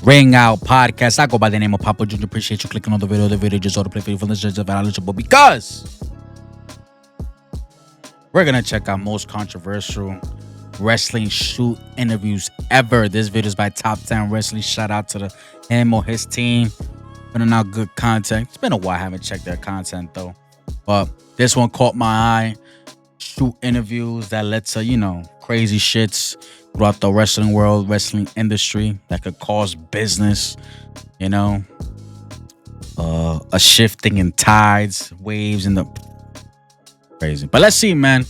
Ring Out Podcast. I go by the name of Papa Junior. Appreciate you clicking on the video. The video just auto play for you for listeners of eligible because we're gonna check out most controversial wrestling shoot interviews ever. This video is by Top 10 Wrestling. Shout out to him or his team. Putting out good content. It's been a while I haven't checked their content though, but this one caught my eye. Shoot interviews that led to crazy shits throughout the wrestling world, wrestling industry that could cause business, a shifting in tides, waves in the crazy. But let's see, man.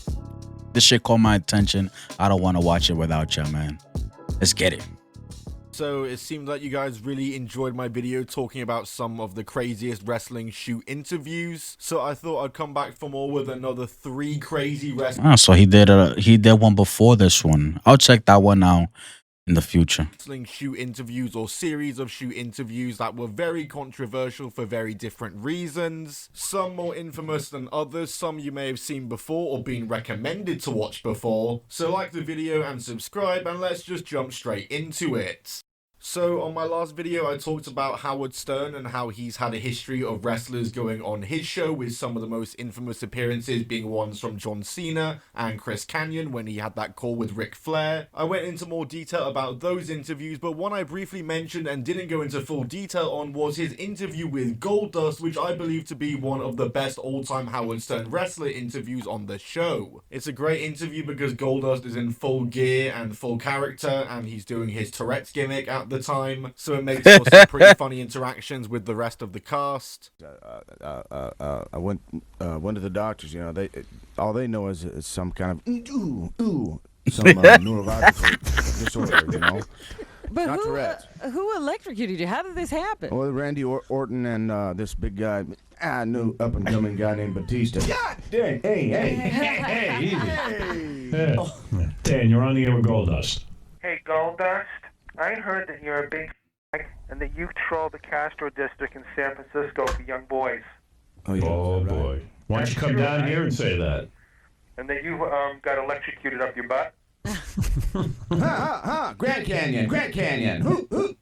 This shit caught my attention. I don't want to watch it without you, man. Let's get it. So it seemed like you guys really enjoyed my video talking about some of the craziest wrestling shoot interviews. So I thought I'd come back for more with another 3 crazy So he did one before this one. I'll check that one out in the future. Wrestling shoot interviews or series of shoot interviews that were very controversial for very different reasons. Some more infamous than others, some you may have seen before or been recommended to watch before. So like the video and subscribe, and let's just jump straight into it. So on my last video I talked about Howard Stern and how he's had a history of wrestlers going on his show, with some of the most infamous appearances being ones from John Cena and Chris Kanyon when he had that call with Ric Flair. I went into more detail about those interviews, but one I briefly mentioned and didn't go into full detail on was his interview with Goldust, which I believe to be one of the best all-time Howard Stern wrestler interviews on the show. It's a great interview because Goldust is in full gear and full character, and he's doing his Tourette's gimmick at the time, so it makes for some pretty funny interactions with the rest of the cast. I went to the doctors. They all they know is some kind of some neurological disorder. But Not Tourette's. who electrocuted you? How did this happen? Well, Randy Orton and this big guy, new up and coming guy named Batista. God dang! Hey, easy. Dan, you're on the air with Goldust. Hey, Goldust, I heard that you're a big and that you troll the Castro district in San Francisco for young boys. Oh, yeah, oh boy. Why don't you come down here and say that? And that you got electrocuted up your butt. Grand Canyon. Hoo.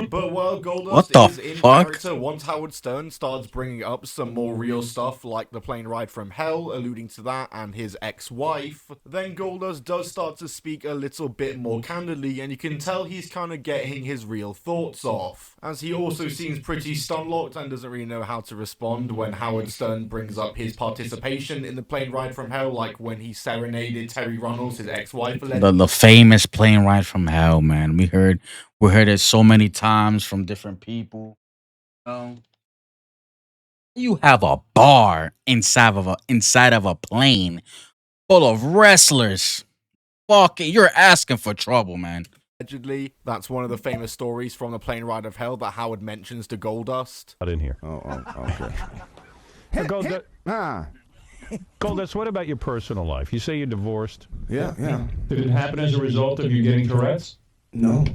But while Goldust What the is in fuck? character, once Howard Stern starts bringing up some more real stuff like the plane ride from hell, alluding to that, and his ex-wife, then Goldust does start to speak a little bit more candidly, and you can tell he's kind of getting his real thoughts off, as he also seems pretty stun-locked and doesn't really know how to respond when Howard Stern brings up his participation in the plane ride from hell, like when he serenaded Terry Runnels, his ex-wife. The famous plane ride from hell, man. We heard it so many times from different people. You have a bar inside of a plane full of wrestlers. Fuck it, you're asking for trouble, man. Allegedly, that's one of the famous stories from the plane ride of hell that Howard mentions to Goldust. Not in here. Oh, okay. Goldust, what about your personal life? You say you're divorced. Yeah. Did it happen as a result of you getting Tourette's? No.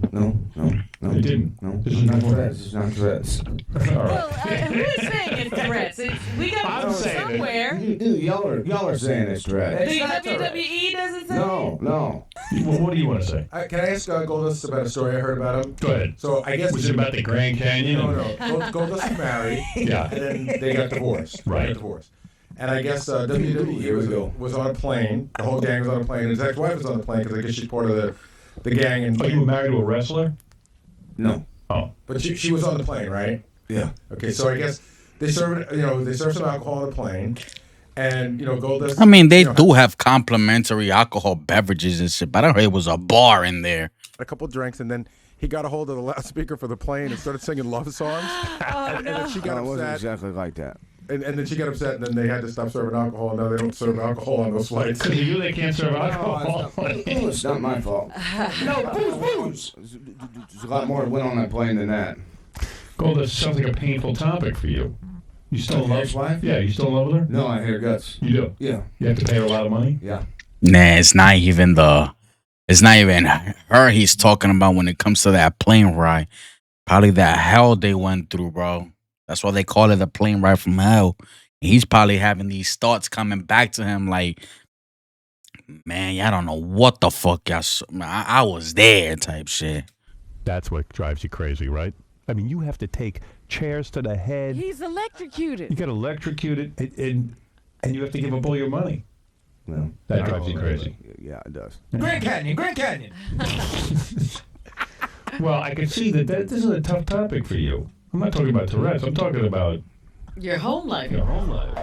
It didn't. No, This is not Tourette's. It's not Tourette's. All Well, right. who is saying it's threats? We got I'm it from saying it. somewhere. Dude, y'all are saying it's Tourette's. The WWE doesn't say it? No. Well, what do you want to say? Can I ask Goldust about a story I heard about him? Go ahead. So I guess Was it about the Grand Canyon? No. Goldust was married, Yeah. and then they got divorced. Right. And I guess WWE was on a plane. The whole gang was on a plane. His ex-wife was on the plane because I guess she's part of the gang. And Oh, you were married to a wrestler? No. Oh. but she was on the plane, right? Yeah. Okay, so I guess they served some alcohol on the plane, and Goldust. I mean, they do have complimentary alcohol beverages and shit, but I heard it was a bar in there. a couple drinks, and then he got a hold of the loudspeaker for the plane and started singing love songs. And then she got No, it wasn't upset. exactly like that. And then she got upset, and then they had to stop serving alcohol. And now they don't serve alcohol on those flights. Because of you, they can't serve alcohol. It's not my fault. No, booze. There's a lot more that went on that plane than that. Goldust, sounds like a painful topic for you. You still in love? Ex-wife? Yeah, you still in love with her? No, I hate her guts. You do? Yeah. You have to pay her a lot of money? Yeah. Nah, it's not even her he's talking about when it comes to that plane ride. Probably that hell they went through, bro. That's why they call it a plane ride from hell. He's probably having these thoughts coming back to him like, man, y'all don't know what the fuck y'all. I was there type shit. That's what drives you crazy, right? I mean, you have to take chairs to the head. He's electrocuted. You get electrocuted, and you have to give up all your money. Well, That drives you crazy. Yeah, it does. Grand Canyon. Well, I can see that this is a tough topic for you. I'm not talking about Tourette's. I'm talking about Your home life. your home life.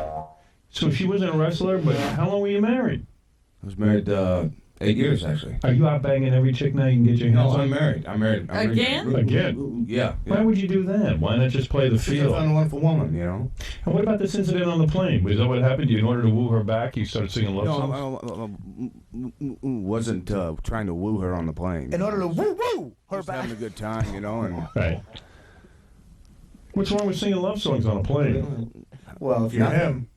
So she wasn't a wrestler, but how long were you married? I was married 8 years, actually. Are you out banging every chick now you can get your hands No, on? I'm married. Again? Again? Yeah. Why would you do that? Why not just play the She's a field? fun, wonderful woman, you know. And what about this incident on the plane? Was that what happened? In order to woo her back, you started singing love songs? No, I wasn't trying to woo her on the plane. In order to woo her Just back. having a good time, you know. And Right. What's wrong with singing love songs on a plane? Well, if you're him.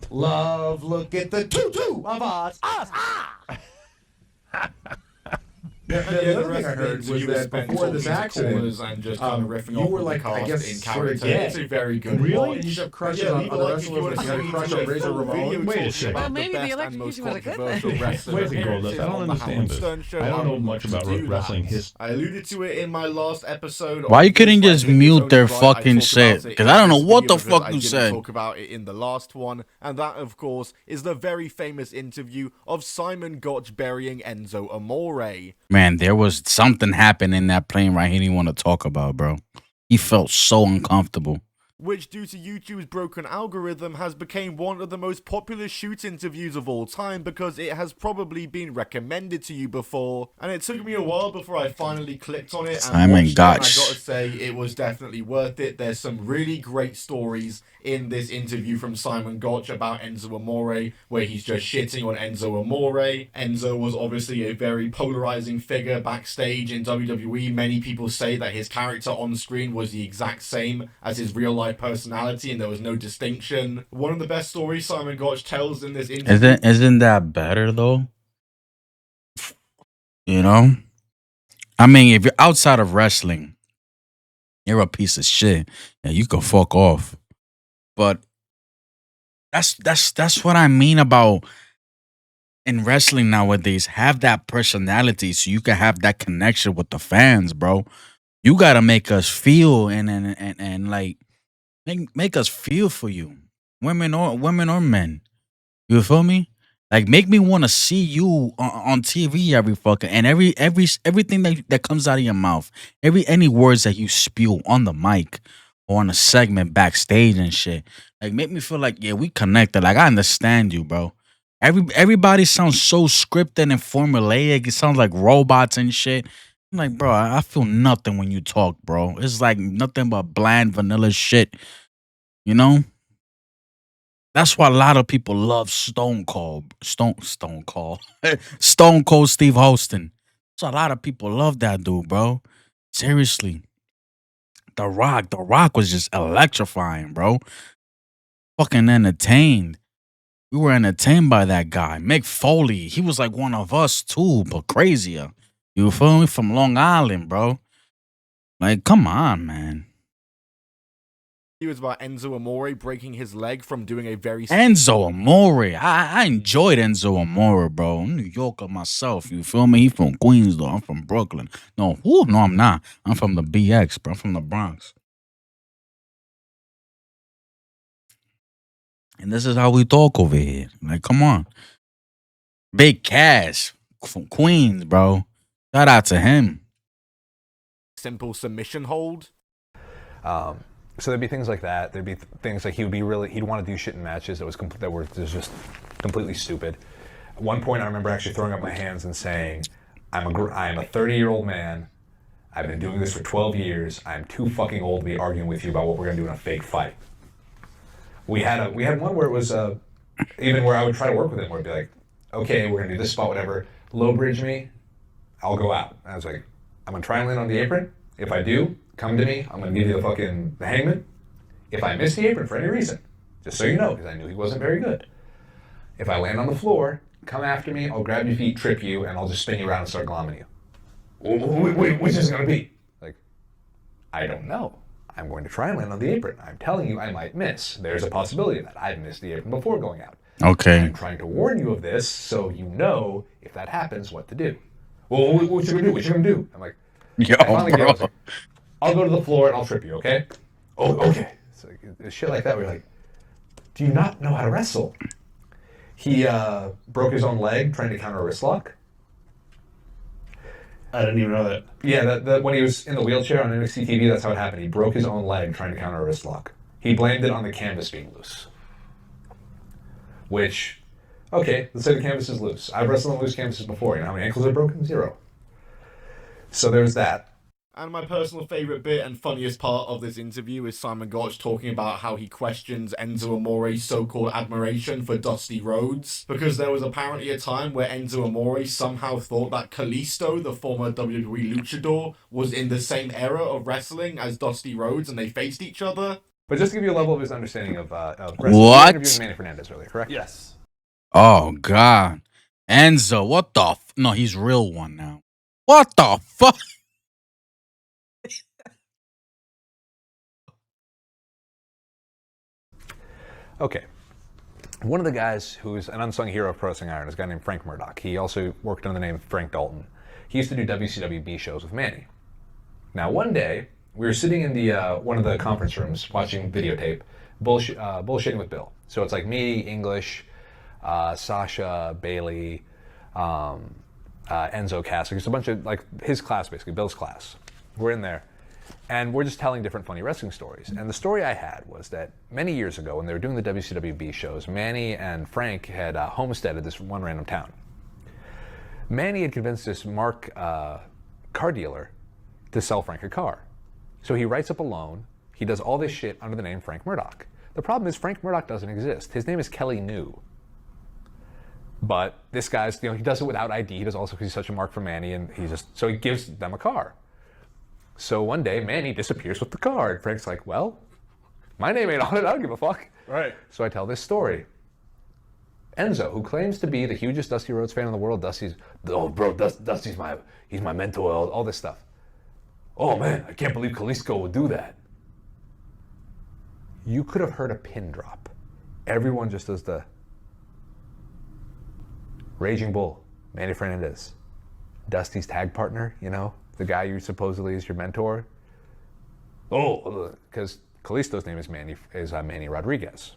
Love, look at the tutu of us. The other thing I heard was that before this accident, and just kind of riffing you off were with like, the I cast guess, in sort of character. gay. It's a very good Really? watch. And you have crushes Yeah, on leave a other like if wrestlers, you want like to you had a see crush me on do a Razor full Ramon. video Wait a talking second. about Well, maybe the the best and most electrocution was a good controversial thing. wrestler Wait a second, appearances Goldust. I don't on the understand Howard this. Stern Show. I don't know I'm much about to do wrestling that. history. I alluded to it in my last episode. Why you of couldn't this, just but I think mute it's their only right I fucking talk shit? about it 'Cause in I don't know this what video the fuck because you I didn't said. talk about it in the last one, and that, of course, is the very famous interview of Simon Gotch burying Enzo Amore. Man, there was something happened in that plane right he didn't want to talk about, bro. He felt so uncomfortable. Which, due to YouTube's broken algorithm, has become one of the most popular shoot interviews of all time because it has probably been recommended to you before. And it took me a while before I finally clicked on it and Simon watched it, and I Gotch. gotta say, it was definitely worth it. There's some really great stories in this interview from Simon Gotch about Enzo Amore, where he's just shitting on Enzo Amore. Enzo was obviously a very polarizing figure backstage in WWE. Many people say that his character on screen was the exact same as his real life personality and there was no distinction. One of the best stories Simon Gotch tells in this interview. Isn't that better though? You know? I mean, if you're outside of wrestling, you're a piece of shit. Yeah, you can fuck off. But that's what I mean about in wrestling nowadays. Have that personality so you can have that connection with the fans, bro. You gotta make us feel and like make us feel for you, women or men. You feel me? Like make me want to see you on TV every fucking and everything that comes out of your mouth, any words that you spew on the mic or on a segment backstage and shit. Like make me feel like yeah we connected. Like I understand you, bro. Everybody sounds so scripted and formulaic. It sounds like robots and shit. I'm like, bro, I feel nothing when you talk, bro. It's like nothing but bland vanilla shit. You know? That's why a lot of people love Stone Cold Steve Austin. So a lot of people love that dude, bro. Seriously. The Rock was just electrifying, bro. Fucking entertained. We were entertained by that guy. Mick Foley, he was like one of us too, but crazier. You feel me? From Long Island, bro. Like, come on, man. It was about Enzo Amore breaking his leg from doing a very Enzo Amore. I enjoyed Enzo Amore, bro. I'm New Yorker myself. You feel me? He from Queens, though. I'm from Brooklyn. No, I'm not. I'm from the BX, bro. I'm from the Bronx. And this is how we talk over here. Like, come on. Big Cash from Queens, bro. Shout out to him. simple submission hold. So there'd be things like that. There'd be things like he'd want to do shit in matches that were just completely stupid. At one point, I remember actually throwing up my hands and saying, I am a 30-year-old man. I've been doing this for 12 years. I'm too fucking old to be arguing with you about what we're gonna do in a fake fight. We had one where it was even where I would try to work with him, where it'd be like, okay, we're gonna do this spot, whatever. Low bridge me, I'll go out. And I was like, I'm gonna try and land on the apron. If I do, come to me. I'm gonna give you the hangman. If I miss the apron for any reason, just so you know, because I knew he wasn't very good. If I land on the floor, come after me. I'll grab your feet, trip you, and I'll just spin you around and start glomming you. Which is it gonna be? Like, I don't know. I'm going to try and land on the apron. I'm telling you, I might miss. There's a possibility of that. I've missed the apron before going out. Okay. I'm trying to warn you of this so you know if that happens, what to do. Well, what you gonna do? What you gonna do? I'm like, Yo, I finally get it. I was bro. like, I'll go to the floor and I'll trip you, okay? Oh, okay. So shit like that. We're like, do you not know how to wrestle? He broke his own leg trying to counter a wrist lock. I didn't even know that. Yeah, when he was in the wheelchair on NXT TV, that's how it happened. He broke his own leg trying to counter a wrist lock. He blamed it on the canvas being loose. Which, okay, let's say the canvas is loose. I've wrestled on loose canvases before. You know how many ankles are broken? 0. So there's that. And my personal favourite bit and funniest part of this interview is Simon Gotch talking about how he questions Enzo Amore's so-called admiration for Dusty Rhodes, because there was apparently a time where Enzo Amore somehow thought that Kalisto, the former WWE luchador, was in the same era of wrestling as Dusty Rhodes and they faced each other. But just to give you a level of his understanding of wrestling, What? you were interviewing Manny Fernandez earlier, correct? Yes. Oh God, Enzo, what the? No, he's real one now. What the fuck? Okay. One of the guys who's an unsung hero of Pro Wrestling Iron is a guy named Frank Murdoch. He also worked under the name Frank Dalton. He used to do WCW B shows with Manny. Now, one day, we were sitting in the one of the conference rooms watching videotape, bullshitting with Bill. So it's like me, English, Sasha, Bailey, Enzo Cassidy. It's a bunch of, like, his class, basically, Bill's class. We're in there. And we're just telling different funny wrestling stories. And the story I had was that many years ago, when they were doing the WCWB shows, Manny and Frank had homesteaded this one random town. Manny had convinced this Mark car dealer to sell Frank a car. So he writes up a loan. He does all this shit under the name Frank Murdoch. The problem is Frank Murdoch doesn't exist. His name is Kelly New. But this guy's, he does it without ID. He does also because he's such a mark for Manny, and so he gives them a car. So one day, Manny disappears with the car, and Frank's like, well, my name ain't on it, I don't give a fuck. Right. So I tell this story. Enzo, who claims to be the hugest Dusty Rhodes fan in the world, Dusty's my mentor, all this stuff. Oh man, I can't believe Kalisto would do that. You could have heard a pin drop. Everyone just does the Raging Bull, Manny Fernandez, Dusty's tag partner, the guy you supposedly is your mentor. Oh, because Kalisto's name is Manny Rodriguez.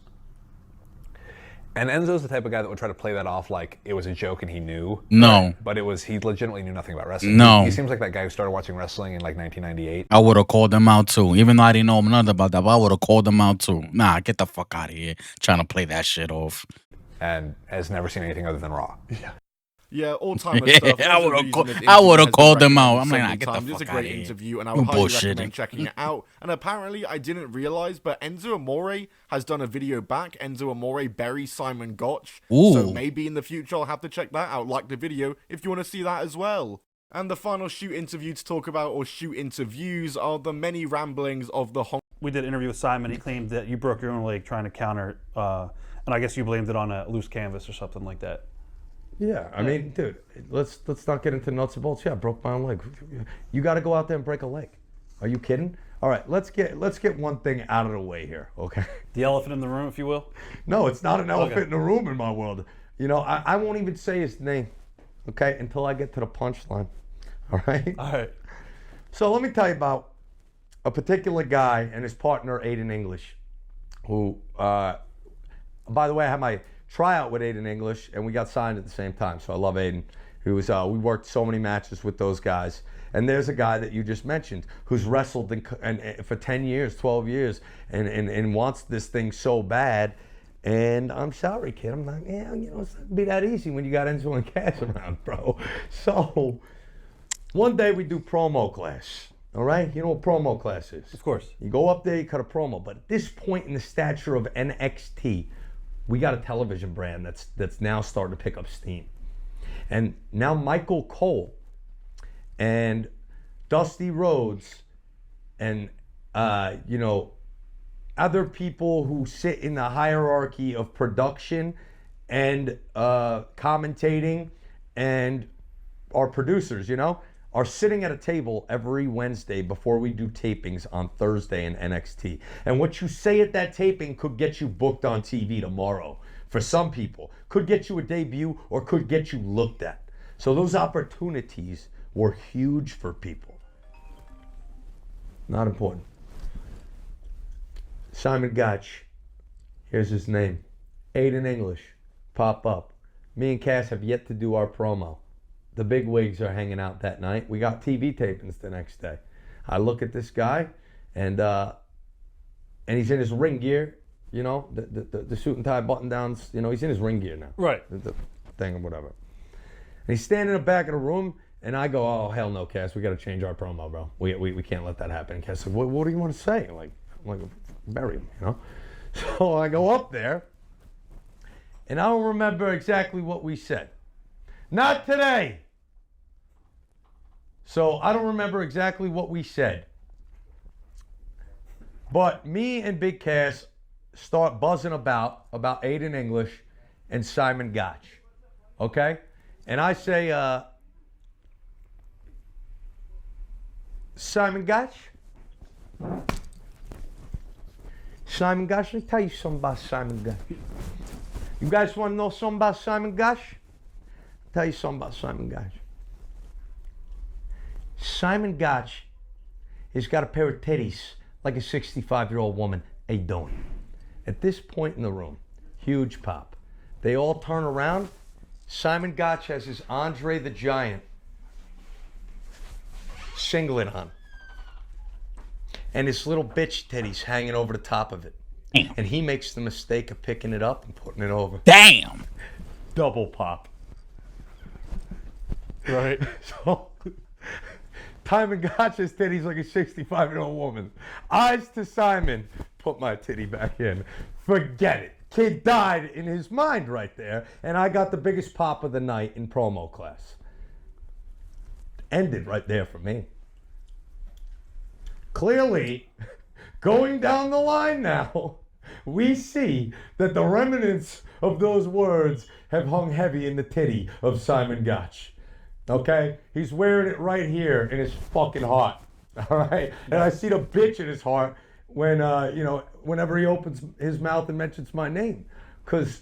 And Enzo's the type of guy that would try to play that off like it was a joke and he knew. No. But he legitimately knew nothing about wrestling. No. He seems like that guy who started watching wrestling in like 1998. I would have called them out too. Even though I didn't know nothing about that, but I would have called them out too. Nah, get the fuck out of here. Trying to play that shit off. And has never seen anything other than Raw. Yeah, all-timer Yeah, stuff. I would've called them out. I'm like, nah, get the fuck It's a outta great here. interview, and I You would highly bullshitting. recommend checking it out. And apparently, I didn't realize, but Enzo Amore has done a video back. Enzo Amore buries Simon Gotch. Ooh. So maybe in the future, I'll have to check that out. Like the video if you want to see that as well. And the final shoot interview to talk about, or shoot interviews, are the many ramblings of the Hong. We did an interview with Simon. He claimed that you broke your own leg trying to counter, and I guess you blamed it on a loose canvas or something like that. Yeah, I mean, dude, let's not get into nuts and bolts. Yeah, I broke my own leg. You got to go out there and break a leg. Are you kidding? All right, let's get one thing out of the way here, okay? The elephant in the room, if you will. No, it's not an elephant Okay. in the room in my world. I won't even say his name, okay, until I get to the punchline. All right? All right. So let me tell you about a particular guy and his partner, Aiden English, who, by the way, I had my tryout with Aiden English, and we got signed at the same time. So I love Aiden. We worked so many matches with those guys. And there's a guy that you just mentioned who's wrestled and for 10 years, 12 years, and wants this thing so bad. And I'm sorry, kid. I'm like, it's not be that easy when you got Enzo and Cass around, bro. So one day we do promo class. All right? You know what promo class is? Of course. You go up there, you cut a promo. But at this point in the stature of NXT, we got a television brand that's now starting to pick up steam. And now Michael Cole and Dusty Rhodes and, other people who sit in the hierarchy of production and commentating and our producers, are sitting at a table every Wednesday before we do tapings on Thursday in NXT. And what you say at that taping could get you booked on TV tomorrow. For some people, could get you a debut or could get you looked at. So those opportunities were huge for people. Not important. Simon Gotch. Here's his name. Aiden English. Pop up. Me and Cass have yet to do our promo. The big wigs are hanging out that night. We got TV tapings the next day. I look at this guy, and he's in his ring gear, you know, the suit and tie button downs. You know, he's in his ring gear now. Right. The thing or whatever. And he's standing in the back of the room, and I go, oh, hell no, Cass, we got to change our promo, bro. We can't let that happen. And Cass said, what do you want to say? I'm like, bury him, you know? So I go up there, and I don't remember exactly what we said. Not today. So I don't remember exactly what we said. But me and Big Cass start buzzing about Aiden English and Simon Gotch. Okay? And I say, Simon Gotch? Simon Gotch? Let me tell you something about Simon Gotch. You guys want to know something about Simon Gotch? I'll tell you something about Simon Gotch. Simon Gotch has got a pair of titties like a 65-year-old woman. Hey, don't. At this point in the room, huge pop. They all turn around. Simon Gotch has his Andre the Giant singlet on. And his little bitch titties hanging over the top of it. Damn. And he makes the mistake of picking it up and putting it over. Damn. Double pop. Right. So, Simon Gotch's titties like a 65-year-old woman. Eyes to Simon, put my titty back in. Forget it. Kid died in his mind right there, and I got the biggest pop of the night in promo class. Ended right there for me. Clearly, going down the line now, we see that the remnants of those words have hung heavy in the titty of Simon Gotch. Okay? He's wearing it right here in his fucking heart. All right? And I see the bitch in his heart when, whenever he opens his mouth and mentions my name. Because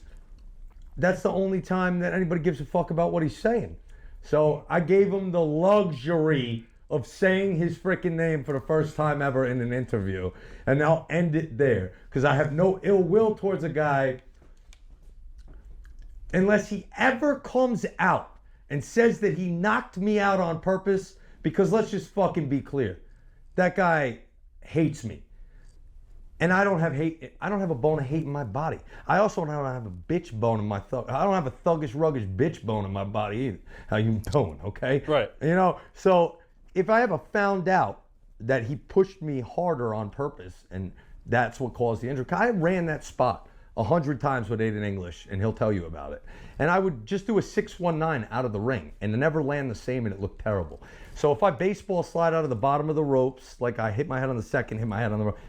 that's the only time that anybody gives a fuck about what he's saying. So I gave him the luxury of saying his freaking name for the first time ever in an interview. And I'll end it there. Because I have no ill will towards a guy unless he ever comes out and says that he knocked me out on purpose. Because let's just fucking be clear. That guy hates me. And I don't have hate. I don't have a bone of hate in my body. I also don't have a bitch bone in my thug. I don't have a thuggish, ruggish bitch bone in my body either. How you doing? Okay. Right. You know. So if I ever found out that he pushed me harder on purpose, and that's what caused the injury, I ran that spot 100 times with Aiden English, and he'll tell you about it. And I would just do a 619 out of the ring, and never land the same, and it looked terrible. So if I baseball slide out of the bottom of the ropes, like I hit my head on the second, hit my head on the rope,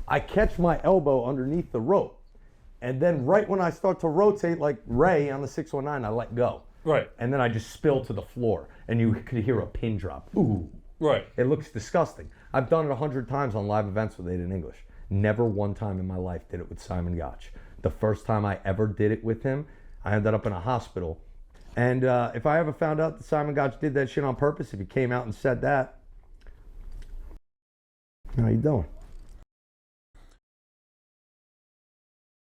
I catch my elbow underneath the rope. And then right when I start to rotate like Ray on the 619, I let go. Right. And then I just spill to the floor. And you could hear a pin drop. Ooh. Right. It looks disgusting. I've done it 100 times on live events with Aiden English. Never one time in my life did it with Simon Gotch. The first time I ever did it with him, I ended up in a hospital. And if I ever found out that Simon Gotch did that shit on purpose, if he came out and said that, how you doing?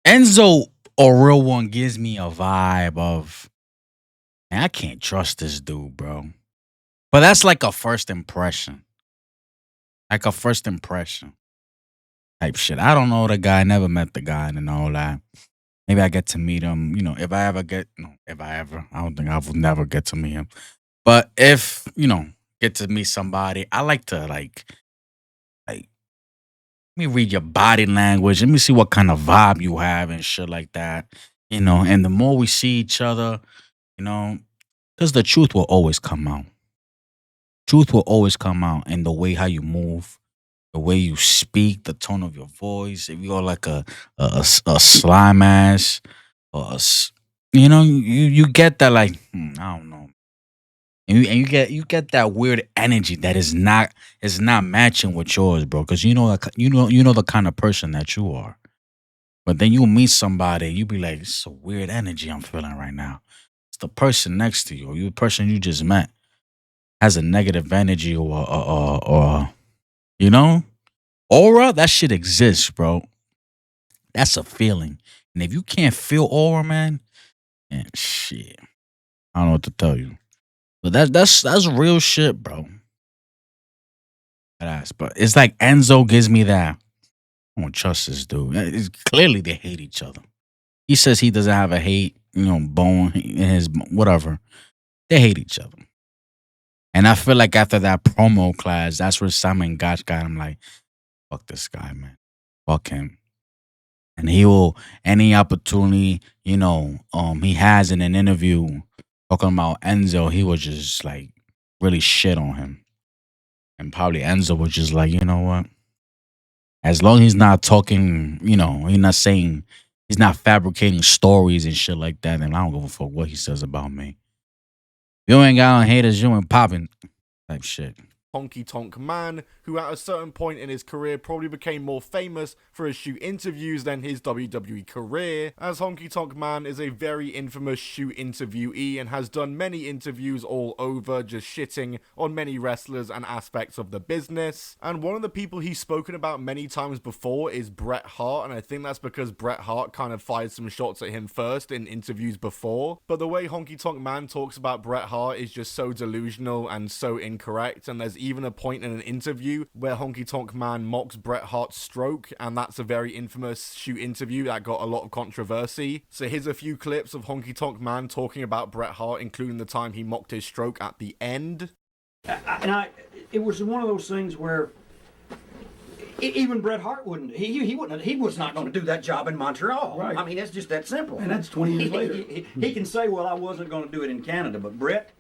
Enzo, a real one, gives me a vibe of, man, I can't trust this dude, bro. But that's like a first impression. Like a first impression type shit. I don't know the guy, never met the guy and all that. Maybe I get to meet him, if I ever, I don't think I will never get to meet him. But if, get to meet somebody, I like to let me read your body language. Let me see what kind of vibe you have and shit like that. And the more we see each other, because the truth will always come out. Truth will always come out in the way how you move, the way you speak, the tone of your voice. If you're like a slime ass, or you get that like, I don't know. And you get that weird energy that is not matching with yours, bro. Because you know the kind of person that you are. But then you meet somebody, you be like, it's a weird energy I'm feeling right now. It's the person next to you, or the person you just met has a negative energy, or You know, aura, that shit exists, bro. That's a feeling, and if you can't feel aura, man, shit, I don't know what to tell you. But that's real shit, bro. But it's like Enzo gives me that. I don't trust this dude. Clearly, they hate each other. He says he doesn't have a hate, bone in his whatever. They hate each other. And I feel like after that promo class, that's where Simon Gotch got him like, fuck this guy, man. Fuck him. And he will, any opportunity, he has in an interview talking about Enzo, he was just like really shit on him. And probably Enzo was just like, you know what? As long as he's not talking, he's not saying, he's not fabricating stories and shit like that, then I don't give a fuck what he says about me. You ain't got no haters, you ain't popping type shit. Honky Tonk Man, who at a certain point in his career probably became more famous for his shoot interviews than his WWE career, as Honky Tonk Man is a very infamous shoot interviewee and has done many interviews all over just shitting on many wrestlers and aspects of the business. And one of the people he's spoken about many times before is Bret Hart, and I think that's because Bret Hart kind of fired some shots at him first in interviews before. But the way Honky Tonk Man talks about Bret Hart is just so delusional and so incorrect, and there's even a point in an interview where Honky Tonk Man mocks Bret Hart's stroke, and that's a very infamous shoot interview that got a lot of controversy. So here's a few clips of Honky Tonk Man talking about Bret Hart, including the time he mocked his stroke at the end. It was one of those things where even Bret Hart wouldn't. He wouldn't. He was not going to do that job in Montreal. Right. I mean, it's just that simple. And that's 20 years later. He can say, "Well, I wasn't going to do it in Canada," but Bret,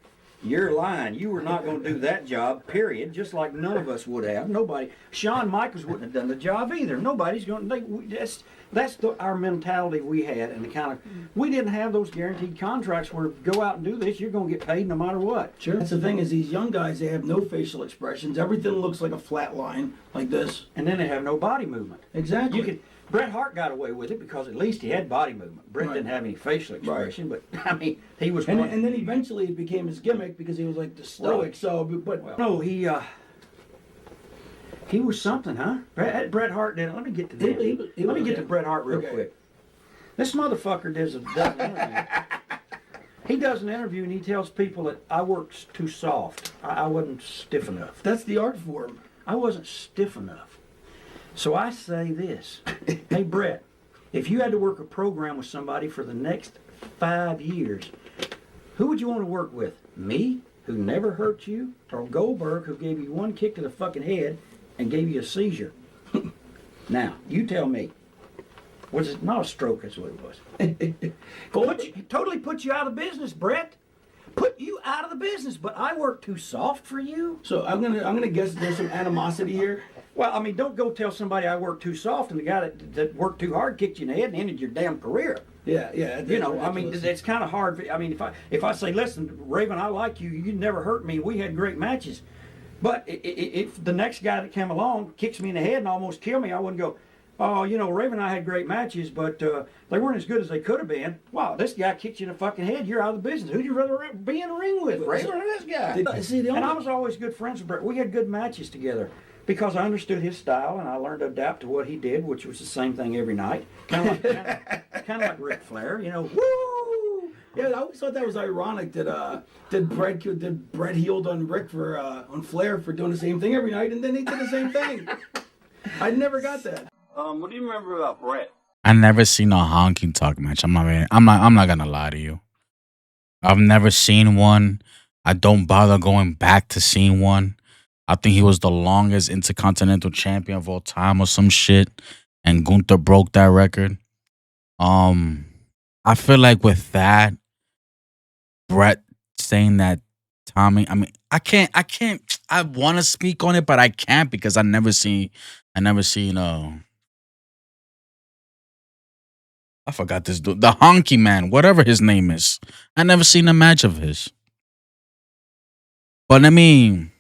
you're lying. You were not going to do that job, period. Just like none of us would have. Nobody. Shawn Michaels wouldn't have done the job either. Nobody's going to. That's our mentality we had, and the kind of we didn't have those guaranteed contracts where go out and do this, you're going to get paid no matter what. Sure. That's the thing is these young guys, they have no facial expressions. Everything looks like a flat line, like this. And then they have no body movement. Exactly. Bret Hart got away with it because at least he had body movement. Bret didn't have any facial expression, but I mean, he was. And then eventually it became his gimmick because he was like the stoic. Right. So, but no, he was something, huh? Bret Hart did it. Let me get to this. Let me get to Bret Hart real quick. This motherfucker does an interview. He does an interview and he tells people that I worked too soft. I wasn't stiff enough. That's the art form. I wasn't stiff enough. So I say this, hey Bret, if you had to work a program with somebody for the next 5 years, who would you want to work with? Me, who never hurt you, or Goldberg, who gave you one kick to the fucking head and gave you a seizure? Now, you tell me. Was it not a stroke? That's what it was. Totally put you out of business, Bret. Put you out of the business, but I work too soft for you. So I'm gonna guess there's some animosity here. Well, I mean, don't go tell somebody I work too soft and the guy that worked too hard kicked you in the head and ended your damn career. Yeah. I mean, it's kind of hard. I mean, if I say, listen, Raven, I like you. You never hurt me. We had great matches. But if the next guy that came along kicks me in the head and almost killed me, I wouldn't go, oh, Raven and I had great matches, but they weren't as good as they could have been. Wow, this guy kicked you in the fucking head. You're out of the business. Who'd you rather be in the ring with, Raven or this guy? And I was always good friends with Bret. We had good matches together because I understood his style and I learned to adapt to what he did, which was the same thing every night. Kind of like Ric Flair, Woo! Yeah, I always thought that was ironic that Bret healed on on Flair for doing the same thing every night, and then he did the same thing. I never got that. What do you remember about Bret? I never seen a honky tonk match. I'm not gonna lie to you. I've never seen one. I don't bother going back to seeing one. I think he was the longest Intercontinental Champion of all time or some shit, and Gunther broke that record. I feel like with that, Bret saying that Tommy. I mean, I can't. I want to speak on it, but I can't because I never seen. I forgot this dude, the Honky Man, whatever his name is. I never seen a match of his. But let me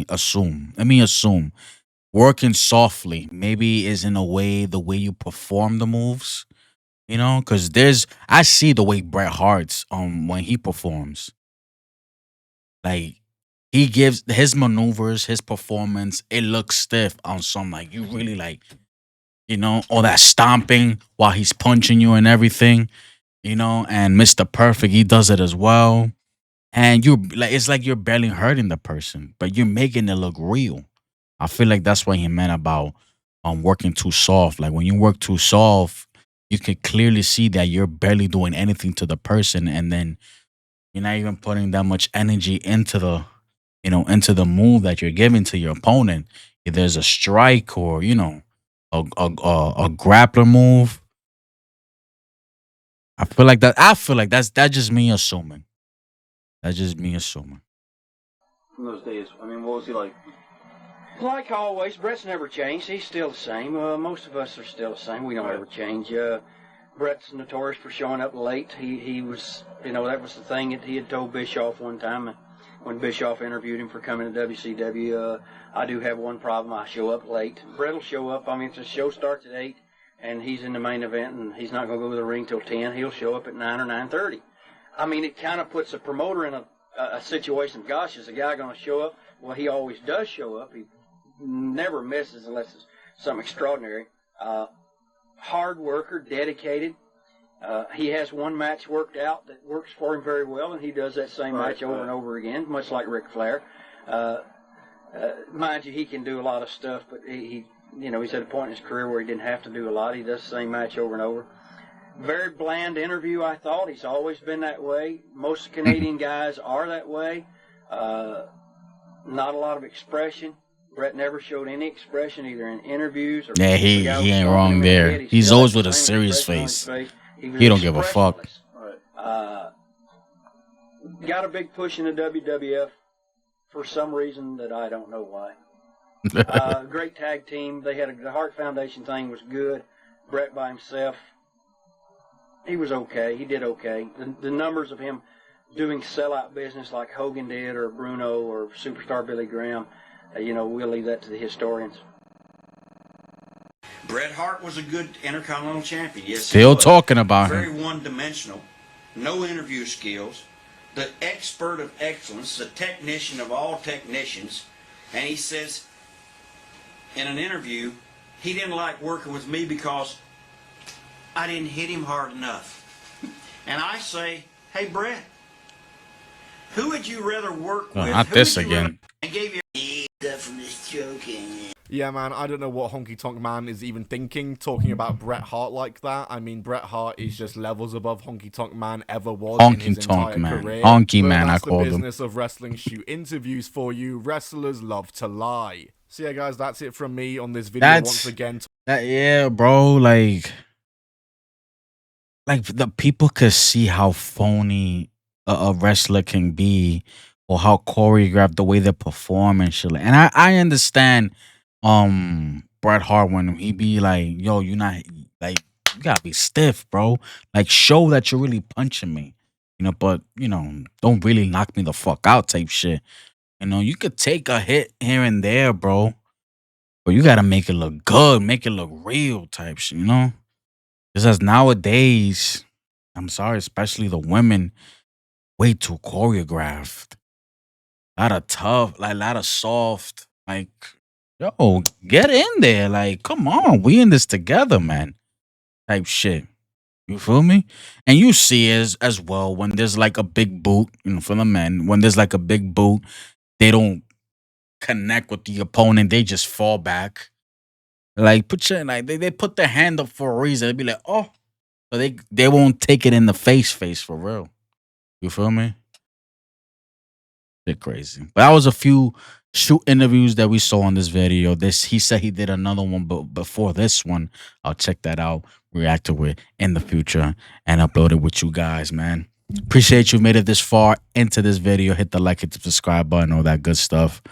assume. Working softly maybe is in a way the way you perform the moves. Because I see the way Bret Hart's when he performs. Like he gives his maneuvers, his performance, it looks stiff on some, like, you really like, all that stomping while he's punching you and everything, and Mr. Perfect, he does it as well. And you like, it's like you're barely hurting the person, but you're making it look real. I feel like that's what he meant about working too soft. Like when you work too soft, you can clearly see that you're barely doing anything to the person, and then you're not even putting that much energy into the move that you're giving to your opponent. If there's a strike or a grappler move, I feel like that's just me assuming. That's just me assuming. From those days, I mean, what was he like? Like always, Brett's never changed. He's still the same. Most of us are still the same. We don't ever change. Brett's notorious for showing up late. He was, that was the thing that he had told Bischoff one time when Bischoff interviewed him for coming to WCW. I do have one problem. I show up late. Brett will show up. I mean, if the show starts at 8 and he's in the main event and he's not going to go to the ring till 10, he'll show up at 9 or 9:30. I mean, it kind of puts a promoter in a situation. Gosh, is the guy going to show up? Well, he always does show up. He never misses unless it's something extraordinary. Hard worker, dedicated. He has one match worked out that works for him very well, and he does that same match over and over again, much like Ric Flair. Mind you, he can do a lot of stuff, but he's at a point in his career where he didn't have to do a lot. He does the same match over and over. Very bland interview, I thought. He's always been that way. Most Canadian guys are that way. Not a lot of expression. Brett never showed any expression either in interviews or. Yeah, he ain't wrong there. He's always with a serious face. He don't give a fuck. Got a big push in the WWF for some reason that I don't know why. Great tag team. They had the Hart Foundation thing was good. Brett by himself, he was okay. He did okay. The numbers of him doing sellout business like Hogan did, or Bruno, or Superstar Billy Graham, we'll leave that to the historians. Bret Hart was a good Intercontinental Champion. Yes, still talking about him. Very one-dimensional, no interview skills, the expert of excellence, the technician of all technicians, and he says in an interview he didn't like working with me because I didn't hit him hard enough. And I say, hey, Bret, who would you rather work with? Not this again. And gave you from this joking. Yeah, man, I don't know what Honky Tonk Man is even thinking, talking about Bret Hart like that. I mean, Bret Hart is just levels above Honky Tonk Man ever was in his entire career. Honky Man, I call him. That's the business of wrestling shoot interviews for you. Wrestlers love to lie. So yeah, guys, that's it from me on this video once again. Yeah, bro, like the people could see how phony a wrestler can be, or how choreographed the way they perform and shit. And I understand Bret Hart when he be like, yo, you not like, you gotta be stiff, bro. Like, show that you're really punching me. But don't really knock me the fuck out type shit. You could take a hit here and there, bro. But you gotta make it look good, make it look real type shit, Because nowadays, I'm sorry, especially the women, way too choreographed. A lot of tough, like a lot of soft, like, yo, get in there. Like, come on, we in this together, man. Type shit. You feel me? And you see as well when there's like a big boot, for the men, when there's like a big boot, they don't connect with the opponent, they just fall back. Like, they put their hand up for a reason. They be like, oh. So they won't take it in the face for real. You feel me? Shit crazy. But that was a few shoot interviews that we saw on this video. He said he did another one, but before this one, I'll check that out, react to it in the future, and upload it with you guys, man. Appreciate you made it this far into this video. Hit the like, hit the subscribe button, all that good stuff.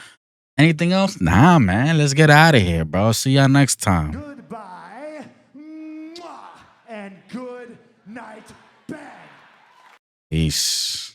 Anything else? Nah, man. Let's get out of here, bro. See y'all next time. Goodbye. Mwah. And good night, bang. Peace.